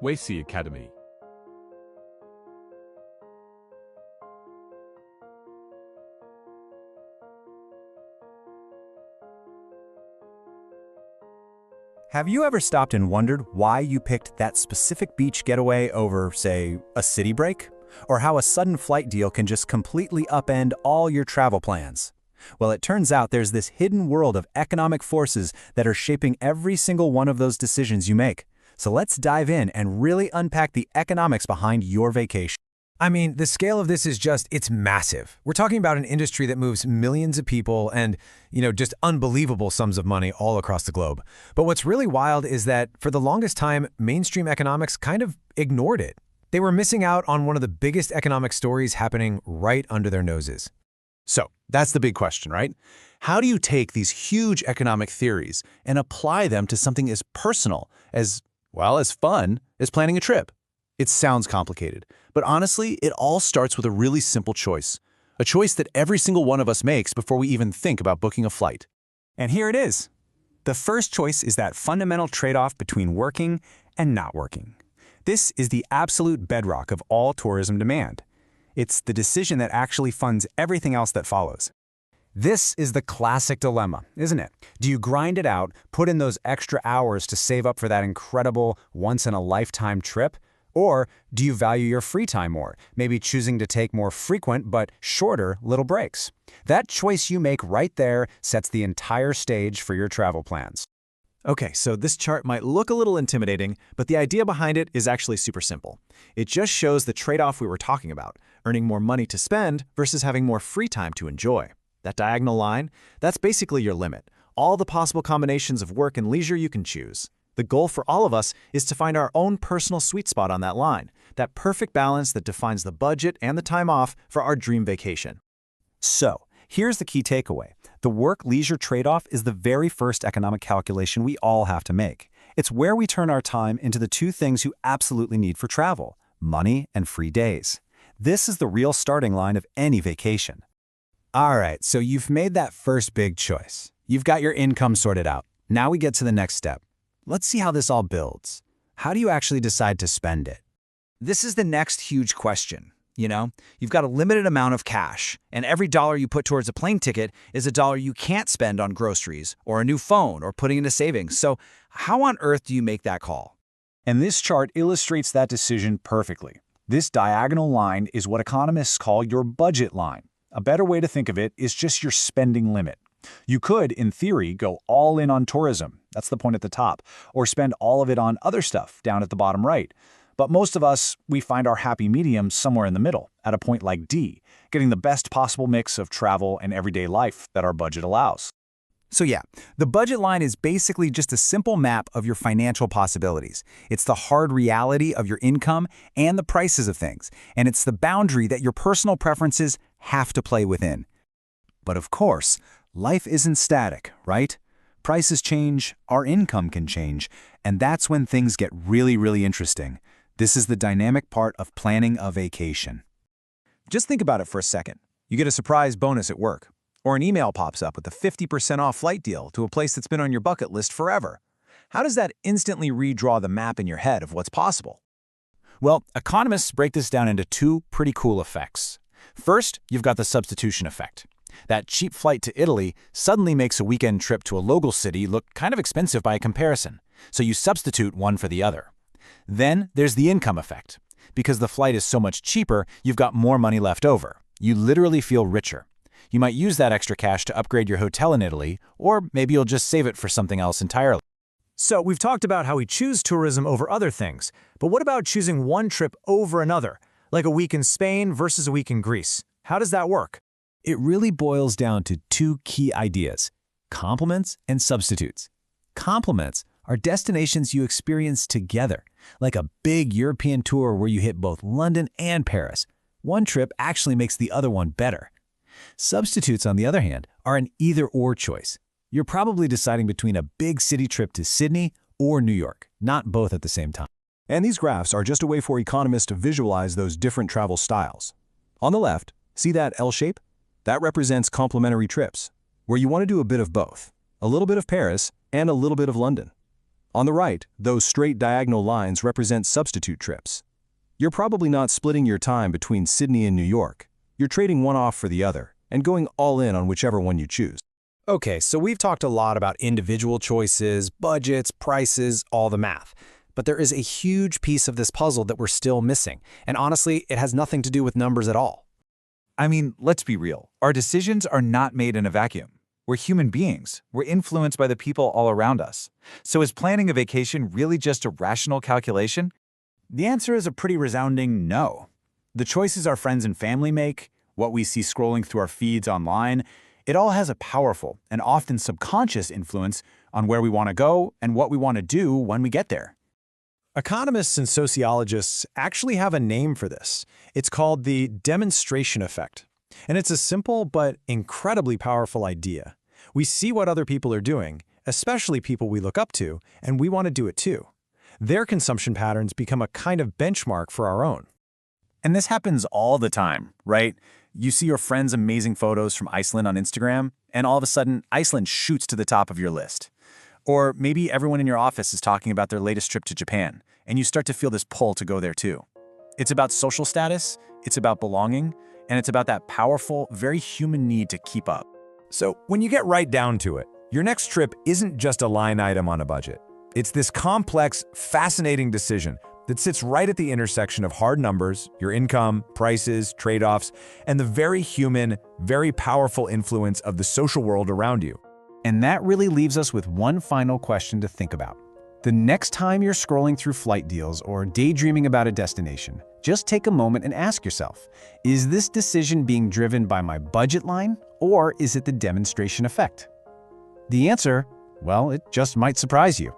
Wacy Academy. Have you ever stopped and wondered why you picked that specific beach getaway over, say, a city break? Or how a sudden flight deal can just completely upend all your travel plans? Well, it turns out there's this hidden world of economic forces that are shaping every single one of those decisions you make. So let's dive in and really unpack the economics behind your vacation. I mean, the scale of this is it's massive. We're talking about an industry that moves millions of people and, just unbelievable sums of money all across the globe. But what's really wild is that for the longest time, mainstream economics kind of ignored it. They were missing out on one of the biggest economic stories happening right under their noses. So that's the big question, right? How do you take these huge economic theories and apply them to something as personal, as fun as planning a trip? It sounds complicated, but honestly, it all starts with a really simple choice. A choice that every single one of us makes before we even think about booking a flight. And here it is. The first choice is that fundamental trade-off between working and not working. This is the absolute bedrock of all tourism demand. It's the decision that actually funds everything else that follows. This is the classic dilemma, isn't it? Do you grind it out, put in those extra hours to save up for that incredible, once-in-a-lifetime trip? Or do you value your free time more, maybe choosing to take more frequent but shorter little breaks? That choice you make right there sets the entire stage for your travel plans. Okay, so this chart might look a little intimidating, but the idea behind it is actually super simple. It just shows the trade-off we were talking about, earning more money to spend versus having more free time to enjoy. That diagonal line, that's basically your limit, all the possible combinations of work and leisure you can choose. The goal for all of us is to find our own personal sweet spot on that line, that perfect balance that defines the budget and the time off for our dream vacation. So, here's the key takeaway. The work-leisure trade-off is the very first economic calculation we all have to make. It's where we turn our time into the two things you absolutely need for travel: money and free days. This is the real starting line of any vacation. All right, so you've made that first big choice. You've got your income sorted out. Now we get to the next step. Let's see how this all builds. How do you actually decide to spend it? This is the next huge question. You've got a limited amount of cash, and every dollar you put towards a plane ticket is a dollar you can't spend on groceries or a new phone or putting into savings. So how on earth do you make that call? And this chart illustrates that decision perfectly. This diagonal line is what economists call your budget line. A better way to think of it is just your spending limit. You could, in theory, go all in on tourism, that's the point at the top, or spend all of it on other stuff down at the bottom right. But most of us, we find our happy medium somewhere in the middle, at a point like D, getting the best possible mix of travel and everyday life that our budget allows. So yeah, the budget line is basically just a simple map of your financial possibilities. It's the hard reality of your income and the prices of things, and it's the boundary that your personal preferences have to play within. But of course, life isn't static, right? Prices change, our income can change, and that's when things get really interesting. This is the dynamic part of planning a vacation. Just think about it for a second. You get a surprise bonus at work, or an email pops up with a 50% off flight deal to a place that's been on your bucket list forever. How does that instantly redraw the map in your head of what's possible? Well, economists break this down into two pretty cool effects. First, you've got the substitution effect. That cheap flight to Italy suddenly makes a weekend trip to a local city look kind of expensive by comparison, so you substitute one for the other. Then there's the income effect. Because the flight is so much cheaper, you've got more money left over. You literally feel richer. You might use that extra cash to upgrade your hotel in Italy, or maybe you'll just save it for something else entirely. So we've talked about how we choose tourism over other things, but what about choosing one trip over another, like a week in Spain versus a week in Greece? How does that work? It really boils down to two key ideas: complements and substitutes. Complements are destinations you experience together, like a big European tour where you hit both London and Paris. One trip actually makes the other one better. Substitutes, on the other hand, are an either-or choice. You're probably deciding between a big city trip to Sydney or New York, not both at the same time. And these graphs are just a way for economists to visualize those different travel styles. On the left, see that L shape? That represents complementary trips, where you want to do a bit of both, a little bit of Paris and a little bit of London. On the right, those straight diagonal lines represent substitute trips. You're probably not splitting your time between Sydney and New York. You're trading one off for the other and going all in on whichever one you choose. Okay, so we've talked a lot about individual choices, budgets, prices, all the math. But there is a huge piece of this puzzle that we're still missing. And honestly, it has nothing to do with numbers at all. I mean, let's be real. Our decisions are not made in a vacuum. We're human beings. We're influenced by the people all around us. So is planning a vacation really just a rational calculation? The answer is a pretty resounding no. The choices our friends and family make, what we see scrolling through our feeds online, it all has a powerful and often subconscious influence on where we want to go and what we want to do when we get there. Economists and sociologists actually have a name for this. It's called the demonstration effect. And it's a simple but incredibly powerful idea. We see what other people are doing, especially people we look up to, and we want to do it too. Their consumption patterns become a kind of benchmark for our own. And this happens all the time, right? You see your friend's amazing photos from Iceland on Instagram, and all of a sudden, Iceland shoots to the top of your list. Or maybe everyone in your office is talking about their latest trip to Japan, and you start to feel this pull to go there too. It's about social status, it's about belonging, and it's about that powerful, very human need to keep up. So when you get right down to it, your next trip isn't just a line item on a budget. It's this complex, fascinating decision that sits right at the intersection of hard numbers, your income, prices, trade-offs, and the very human, very powerful influence of the social world around you. And that really leaves us with one final question to think about. The next time you're scrolling through flight deals or daydreaming about a destination, just take a moment and ask yourself, is this decision being driven by my budget line, or is it the demonstration effect? The answer, well, it just might surprise you.